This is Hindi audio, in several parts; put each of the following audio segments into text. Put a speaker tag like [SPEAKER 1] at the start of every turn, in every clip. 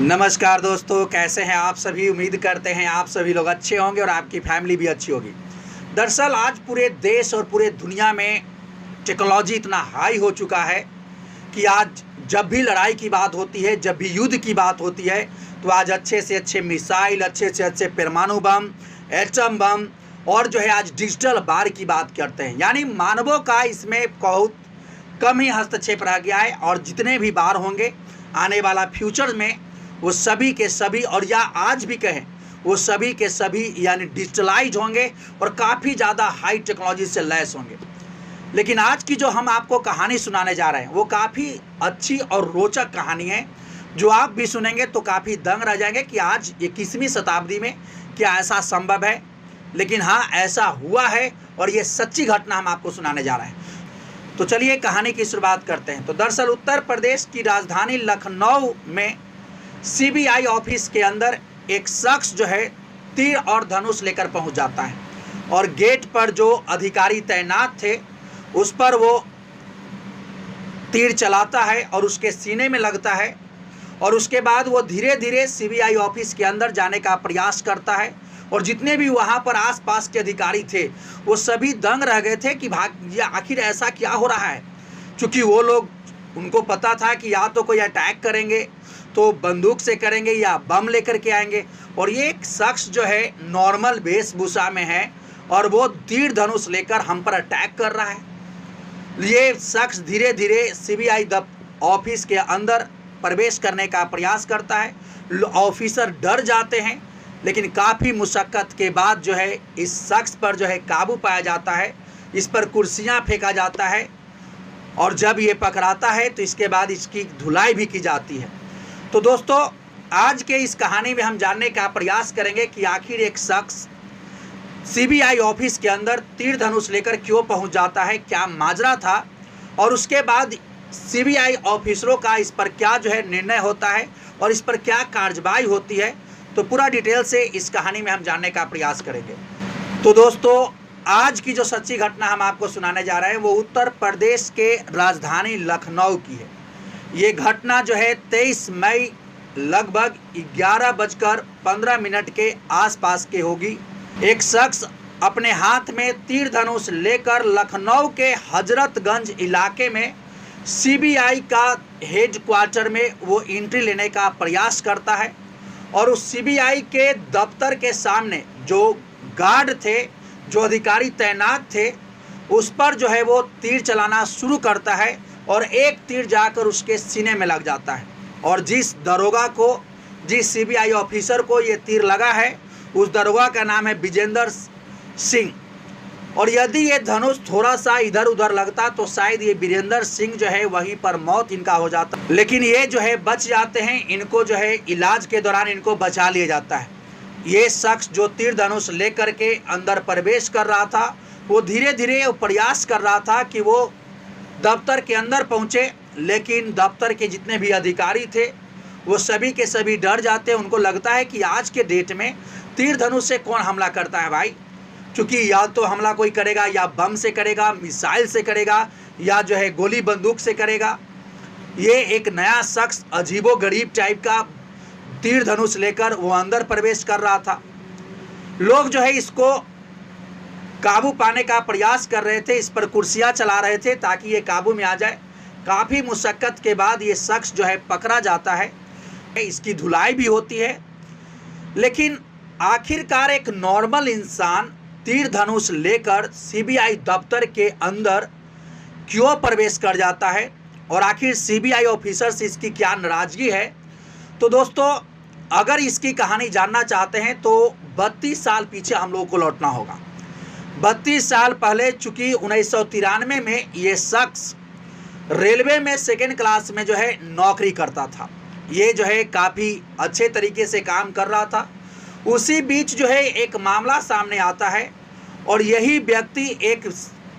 [SPEAKER 1] नमस्कार दोस्तों, कैसे हैं आप सभी। उम्मीद करते हैं आप सभी लोग अच्छे होंगे और आपकी फैमिली भी अच्छी होगी। दरअसल आज पूरे देश और पूरे दुनिया में टेक्नोलॉजी इतना हाई हो चुका है कि आज जब भी लड़ाई की बात होती है, जब भी युद्ध की बात होती है, तो आज अच्छे से अच्छे मिसाइल, अच्छे से अच्छे परमाणु बम, एटम बम और जो है आज डिजिटल वार की बात करते हैं। यानी मानवों का इसमें बहुत कम ही हस्तक्षेप रह गया है और जितने भी वार होंगे आने वाला फ्यूचर में वो सभी के सभी, और या आज भी कहें वो सभी के सभी यानी डिजिटलाइज होंगे और काफ़ी ज़्यादा हाई टेक्नोलॉजी से लैस होंगे। लेकिन आज की जो हम आपको कहानी सुनाने जा रहे हैं वो काफ़ी अच्छी और रोचक कहानी है, जो आप भी सुनेंगे तो काफ़ी दंग रह जाएंगे कि आज 21वीं शताब्दी में क्या ऐसा संभव है। लेकिन हाँ, ऐसा हुआ है और ये सच्ची घटना हम आपको सुनाने जा रहे हैं। तो चलिए कहानी की शुरुआत करते हैं। तो दरअसल उत्तर प्रदेश की राजधानी लखनऊ में सीबीआई ऑफिस के अंदर एक शख्स जो है तीर और धनुष लेकर पहुंच जाता है और गेट पर जो अधिकारी तैनात थे उस पर वो तीर चलाता है और उसके सीने में लगता है। और उसके बाद वो धीरे धीरे सीबीआई ऑफिस के अंदर जाने का प्रयास करता है और जितने भी वहाँ पर आसपास के अधिकारी थे वो सभी दंग रह गए थे कि ये आखिर ऐसा क्या हो रहा है। क्योंकि वो लोग, उनको पता था कि या तो कोई अटैक करेंगे तो बंदूक से करेंगे या बम लेकर के आएंगे, और ये एक शख्स जो है नॉर्मल वेशभूषा में है और वो तीर धनुष लेकर हम पर अटैक कर रहा है। ये शख्स धीरे धीरे सीबीआई ऑफिस के अंदर प्रवेश करने का प्रयास करता है। ऑफिसर डर जाते हैं, लेकिन काफ़ी मुशक्क़त के बाद जो है इस शख्स पर जो है काबू पाया जाता है। इस पर कुर्सियाँ फेंका जाता है और जब ये पकड़ाता है तो इसके बाद इसकी धुलाई भी की जाती है। तो दोस्तों, आज के इस कहानी में हम जानने का प्रयास करेंगे कि आखिर एक शख्स सीबीआई ऑफिस के अंदर तीर धनुष लेकर क्यों पहुंच जाता है, क्या माजरा था, और उसके बाद सीबीआई ऑफिसरों का इस पर क्या जो है निर्णय होता है और इस पर क्या कार्रवाई होती है। तो पूरा डिटेल से इस कहानी में हम जानने का प्रयास करेंगे। तो दोस्तों, आज की जो सच्ची घटना हम आपको सुनाने जा रहे हैं वो उत्तर प्रदेश के राजधानी लखनऊ की है। ये घटना जो है 23 मई लगभग 11:15 के आसपास के होगी। एक शख्स अपने हाथ में तीर धनुष लेकर लखनऊ के हजरतगंज इलाके में सीबीआई का हेड क्वार्टर में वो एंट्री लेने का प्रयास करता है और उस सीबीआई के दफ्तर के सामने जो गार्ड थे, जो अधिकारी तैनात थे, उस पर जो है वो तीर चलाना शुरू करता है और एक तीर जाकर उसके सीने में लग जाता है। और जिस दरोगा को, जिस सीबीआई ऑफिसर को ये तीर लगा है, उस दरोगा का नाम है विजेंद्र सिंह। और यदि ये धनुष थोड़ा सा इधर उधर लगता तो शायद ये वीरेंद्र सिंह जो है वहीं पर मौत इनका हो जाता, लेकिन ये जो है बच जाते हैं। इनको जो है इलाज के दौरान इनको बचा लिया जाता है। ये शख्स जो तीर धनुष लेकर के अंदर प्रवेश कर रहा था वो धीरे धीरे प्रयास कर रहा था कि वो दफ्तर के अंदर पहुंचे, लेकिन दफ्तर के जितने भी अधिकारी थे वो सभी के सभी डर जाते हैं। उनको लगता है कि आज के डेट में तीर धनुष से कौन हमला करता है भाई, क्योंकि या तो हमला कोई करेगा या बम से करेगा, मिसाइल से करेगा, या जो है गोली बंदूक से करेगा। ये एक नया शख्स अजीबोगरीब टाइप का तीर धनुष लेकर वो अंदर प्रवेश कर रहा था। लोग जो है इसको काबू पाने का प्रयास कर रहे थे, इस पर कुर्सियां चला रहे थे ताकि ये काबू में आ जाए। काफ़ी मुशक्क़त के बाद ये शख्स जो है पकड़ा जाता है, इसकी धुलाई भी होती है। लेकिन आखिरकार एक नॉर्मल इंसान तीर धनुष लेकर सीबीआई दफ्तर के अंदर क्यों प्रवेश कर जाता है और आखिर सीबीआई ऑफिसर से इसकी क्या नाराज़गी है। तो दोस्तों, अगर इसकी कहानी जानना चाहते हैं तो 32 साल पीछे हम लोगों को लौटना होगा। 32 साल पहले, चूँकि 1993 में ये शख्स रेलवे में सेकेंड क्लास में जो है नौकरी करता था। ये जो है काफ़ी अच्छे तरीके से काम कर रहा था। उसी बीच जो है एक मामला सामने आता है और यही व्यक्ति, एक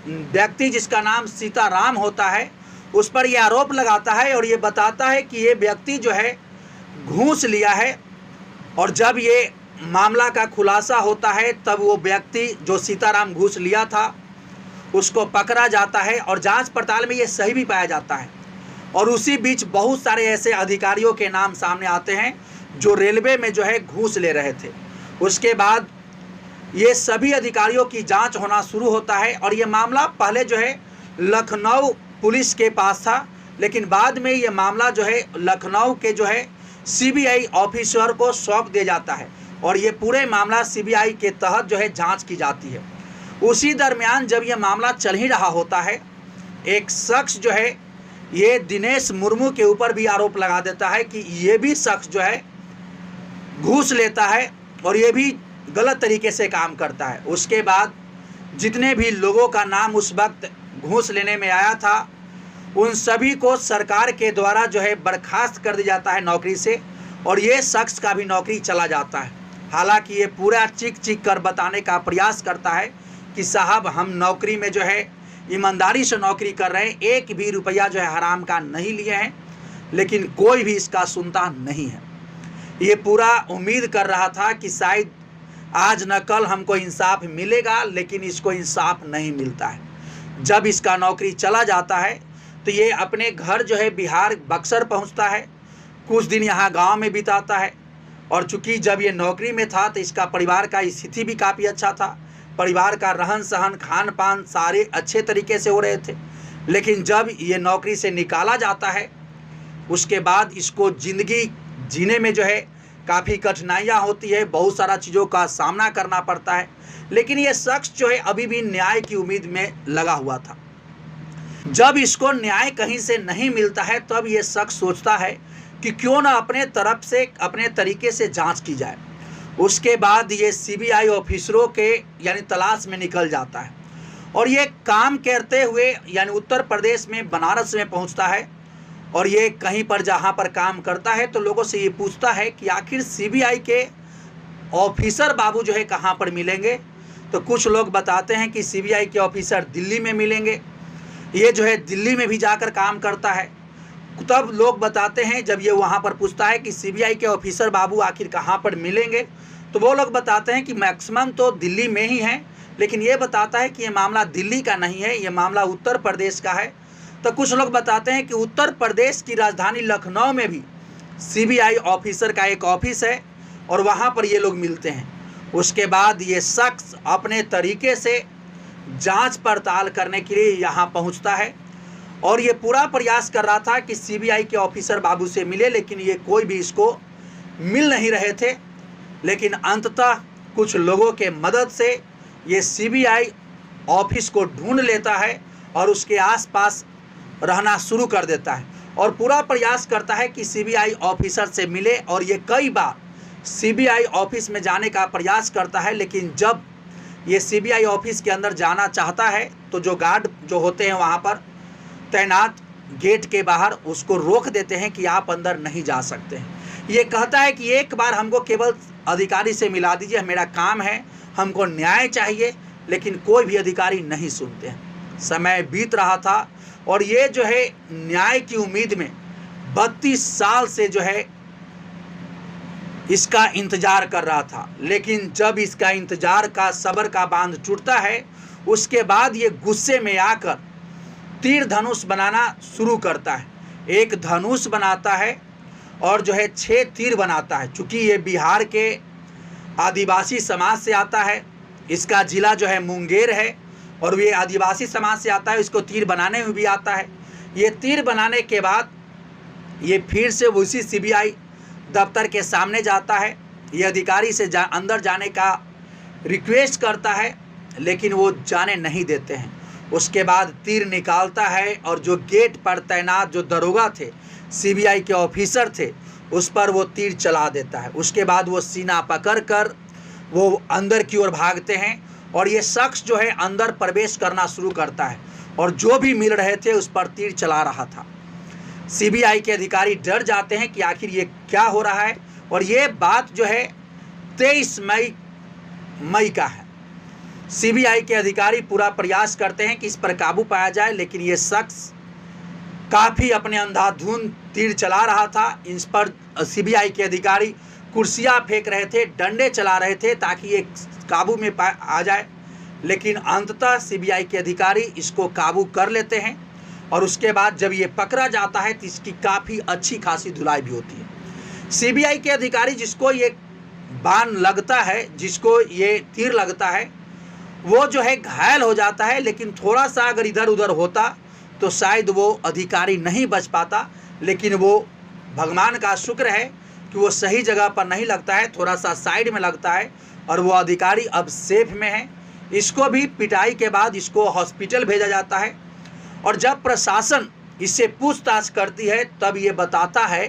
[SPEAKER 1] व्यक्ति जिसका नाम सीताराम होता है, उस पर यह आरोप लगाता है और ये बताता है कि ये व्यक्ति जो है घूस लिया है। और जब ये मामला का खुलासा होता है तब वो व्यक्ति जो सीताराम घूस लिया था उसको पकड़ा जाता है और जांच पड़ताल में ये सही भी पाया जाता है। और उसी बीच बहुत सारे ऐसे अधिकारियों के नाम सामने आते हैं जो रेलवे में जो है घूस ले रहे थे। उसके बाद ये सभी अधिकारियों की जांच होना शुरू होता है और ये मामला पहले जो है लखनऊ पुलिस के पास था, लेकिन बाद में ये मामला जो है लखनऊ के जो है सीबीआई ऑफिसर को सौंप दिया जाता है और ये पूरे मामला सीबीआई के तहत जो है जांच की जाती है। उसी दरमियान जब ये मामला चल ही रहा होता है, एक शख्स जो है ये दिनेश मुर्मू के ऊपर भी आरोप लगा देता है कि ये भी शख्स जो है घूस लेता है और ये भी गलत तरीके से काम करता है। उसके बाद जितने भी लोगों का नाम उस वक्त घूस लेने में आया था उन सभी को सरकार के द्वारा जो है बर्खास्त कर दिया जाता है नौकरी से और ये शख्स का भी नौकरी चला जाता है। हालांकि ये पूरा चीख चीख कर बताने का प्रयास करता है कि साहब हम नौकरी में जो है ईमानदारी से नौकरी कर रहे हैं, एक भी रुपया जो है हराम का नहीं लिए हैं, लेकिन कोई भी इसका सुनता नहीं है। ये पूरा उम्मीद कर रहा था कि शायद आज न कल हमको इंसाफ मिलेगा, लेकिन इसको इंसाफ नहीं मिलता है। जब इसका नौकरी चला जाता है तो ये अपने घर जो है बिहार बक्सर पहुंचता है, कुछ दिन यहाँ गांव में बिताता है और चूंकि जब ये नौकरी में था तो इसका परिवार का स्थिति भी काफ़ी अच्छा था, परिवार का रहन सहन खान पान सारे अच्छे तरीके से हो रहे थे। लेकिन जब ये नौकरी से निकाला जाता है उसके बाद इसको ज़िंदगी जीने में जो है काफ़ी कठिनाइयाँ होती है, बहुत सारा चीज़ों का सामना करना पड़ता है। लेकिन ये शख्स जो है अभी भी न्याय की उम्मीद में लगा हुआ था। जब इसको न्याय कहीं से नहीं मिलता है तब ये शख्स सोचता है कि क्यों ना अपने तरफ से अपने तरीके से जांच की जाए। उसके बाद ये सीबीआई ऑफिसरों के यानी तलाश में निकल जाता है और ये काम करते हुए यानी उत्तर प्रदेश में बनारस में पहुंचता है और ये कहीं पर जहां पर काम करता है तो लोगों से ये पूछता है कि आखिर सीबीआई के ऑफिसर बाबू जो है कहां पर मिलेंगे। तो कुछ लोग बताते हैं कि सीबीआई के ऑफिसर दिल्ली में मिलेंगे, ये जो है दिल्ली में भी जाकर काम करता है। तब लोग बताते हैं जब ये वहाँ पर पूछता है कि सीबीआई के ऑफिसर बाबू आखिर कहाँ पर मिलेंगे, तो वो लोग बताते हैं कि मैक्सिमम तो दिल्ली में ही हैं, लेकिन ये बताता है कि ये मामला दिल्ली का नहीं है, ये मामला उत्तर प्रदेश का है। तो कुछ लोग बताते हैं कि उत्तर प्रदेश की राजधानी लखनऊ में भी सीबीआई ऑफिसर का एक ऑफिस है और वहाँ पर ये लोग मिलते हैं। उसके बाद ये शख्स अपने तरीके से जांच पड़ताल करने के लिए यहाँ पहुँचता है और ये पूरा प्रयास कर रहा था कि सीबीआई के ऑफिसर बाबू से मिले, लेकिन ये कोई भी इसको मिल नहीं रहे थे। लेकिन अंततः कुछ लोगों के मदद से ये सीबीआई ऑफिस को ढूंढ लेता है और उसके आसपास रहना शुरू कर देता है और पूरा प्रयास करता है कि सीबीआई ऑफिसर से मिले और ये कई बार सीबीआई ऑफिस में जाने का प्रयास करता है। लेकिन जब ये सीबीआई ऑफिस के अंदर जाना चाहता है तो जो गार्ड जो होते हैं वहाँ पर तैनात गेट के बाहर उसको रोक देते हैं कि आप अंदर नहीं जा सकते हैं। ये कहता है कि एक बार हमको केवल अधिकारी से मिला दीजिए, मेरा काम है, हमको न्याय चाहिए, लेकिन कोई भी अधिकारी नहीं सुनते हैं। समय बीत रहा था और ये जो है न्याय की उम्मीद में 32 साल से जो है इसका इंतज़ार कर रहा था। लेकिन जब इसका इंतज़ार का सब्र का बांध टूटता है उसके बाद ये गुस्से में आकर तीर धनुष बनाना शुरू करता है। एक धनुष बनाता है और जो है 6 तीर बनाता है। चूँकि ये बिहार के आदिवासी समाज से आता है, इसका ज़िला जो है मुंगेर है और ये आदिवासी समाज से आता है, इसको तीर बनाने में भी आता है। ये तीर बनाने के बाद ये फिर से उसी सीबीआई दफ्तर के सामने जाता है। ये अधिकारी से अंदर जाने का रिक्वेस्ट करता है, लेकिन वो जाने नहीं देते हैं। उसके बाद तीर निकालता है और जो गेट पर तैनात जो दरोगा थे, सीबीआई के ऑफिसर थे, उस पर वो तीर चला देता है। उसके बाद वो सीना पकड़कर वो अंदर की ओर भागते हैं और ये शख्स जो है अंदर प्रवेश करना शुरू करता है और जो भी मिल रहे थे उस पर तीर चला रहा था। सीबीआई के अधिकारी डर जाते हैं कि आखिर ये क्या हो रहा है और ये बात जो है 23 मई का है। सीबीआई के अधिकारी पूरा प्रयास करते हैं कि इस पर काबू पाया जाए, लेकिन ये शख्स काफ़ी अपने अंधाधुंध तीर चला रहा था। इस पर सीबीआई के अधिकारी कुर्सियां फेंक रहे थे, डंडे चला रहे थे ताकि ये काबू में आ जाए, लेकिन अंततः सीबीआई के अधिकारी इसको काबू कर लेते हैं और उसके बाद जब ये पकड़ा जाता है तो इसकी काफ़ी अच्छी खासी धुलाई भी होती है। सीबीआई के अधिकारी जिसको ये बाण लगता है, जिसको ये तीर लगता है, वो जो है घायल हो जाता है, लेकिन थोड़ा सा अगर इधर उधर होता तो शायद वो अधिकारी नहीं बच पाता। लेकिन वो भगवान का शुक्र है कि वो सही जगह पर नहीं लगता है, थोड़ा सा साइड में लगता है और वो अधिकारी अब सेफ में है। इसको भी पिटाई के बाद इसको हॉस्पिटल भेजा जाता है और जब प्रशासन इससे पूछताछ करती है तब ये बताता है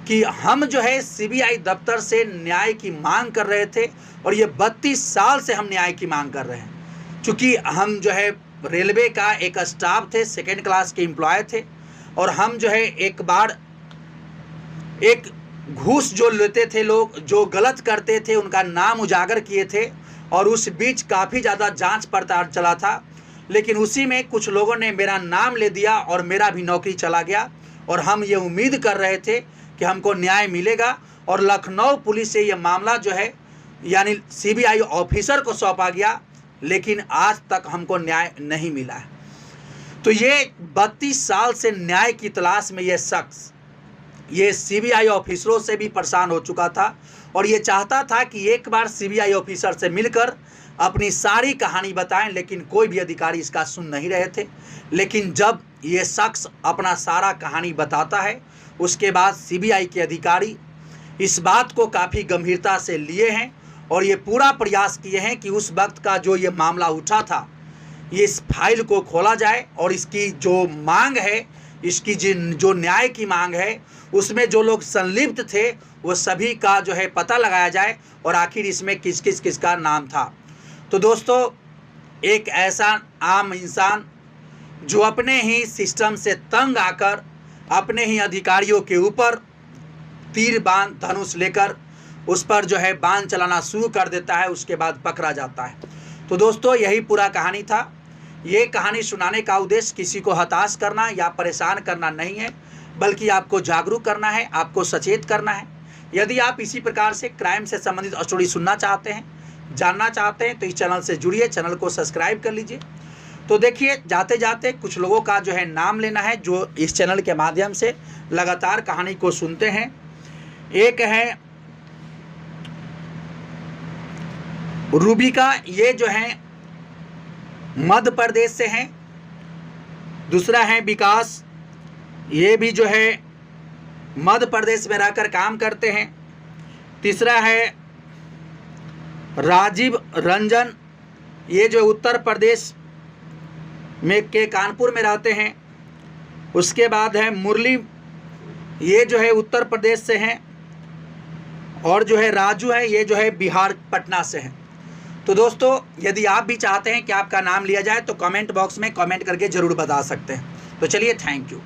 [SPEAKER 1] कि हम जो है सीबीआई दफ्तर से न्याय की मांग कर रहे थे और ये 32 साल से हम न्याय की मांग कर रहे हैं। चूँकि हम जो है रेलवे का एक स्टाफ थे, सेकेंड क्लास के एम्प्लॉय थे और हम जो है एक बार एक घूस जो लेते थे लोग, जो गलत करते थे, उनका नाम उजागर किए थे और उस बीच काफ़ी ज़्यादा जांच पड़ताल चला था। लेकिन उसी में कुछ लोगों ने मेरा नाम ले दिया और मेरा भी नौकरी चला गया और हम ये उम्मीद कर रहे थे कि हमको न्याय मिलेगा और लखनऊ पुलिस से ये मामला जो है यानी सीबीआई ऑफिसर को सौंपा गया, लेकिन आज तक हमको न्याय नहीं मिला है। तो ये 32 साल से न्याय की तलाश में ये शख्स ये सीबीआई ऑफिसरों से भी परेशान हो चुका था और ये चाहता था कि एक बार सीबीआई ऑफिसर से मिलकर अपनी सारी कहानी बताएं, लेकिन कोई भी अधिकारी इसका सुन नहीं रहे थे। लेकिन जब ये शख्स अपना सारा कहानी बताता है उसके बाद सीबीआई के अधिकारी इस बात को काफ़ी गंभीरता से लिए हैं और ये पूरा प्रयास किए हैं कि उस वक्त का जो ये मामला उठा था ये इस फाइल को खोला जाए और इसकी जो मांग है, इसकी जो न्याय की मांग है, उसमें जो लोग संलिप्त थे वो सभी का जो है पता लगाया जाए और आखिर इसमें किसका नाम था। तो दोस्तों, एक ऐसा आम इंसान जो अपने ही सिस्टम से तंग आकर अपने ही अधिकारियों के ऊपर तीर बाण धनुष लेकर उस पर जो है बाण चलाना शुरू कर देता है, उसके बाद पकड़ा जाता है। तो दोस्तों, यही पूरा कहानी था। ये कहानी सुनाने का उद्देश्य किसी को हताश करना या परेशान करना नहीं है, बल्कि आपको जागरूक करना है, आपको सचेत करना है। यदि आप इसी प्रकार से क्राइम से संबंधित स्टोरी सुनना चाहते हैं, जानना चाहते हैं, तो इस चैनल से जुड़िए, चैनल को सब्सक्राइब कर लीजिए। तो देखिए, जाते जाते कुछ लोगों का जो है नाम लेना है जो इस चैनल के माध्यम से लगातार कहानी को सुनते हैं। एक है रूबिका, ये जो है मध्य प्रदेश से हैं। दूसरा है विकास, ये भी जो है मध्य प्रदेश में रहकर काम करते हैं। तीसरा है राजीव रंजन, ये जो उत्तर प्रदेश में के कानपुर में रहते हैं। उसके बाद है मुरली, ये जो है उत्तर प्रदेश से हैं। और जो है राजू है, ये जो है बिहार पटना से हैं। तो दोस्तों, यदि आप भी चाहते हैं कि आपका नाम लिया जाए तो कमेंट बॉक्स में कमेंट करके ज़रूर बता सकते हैं। तो चलिए, थैंक यू।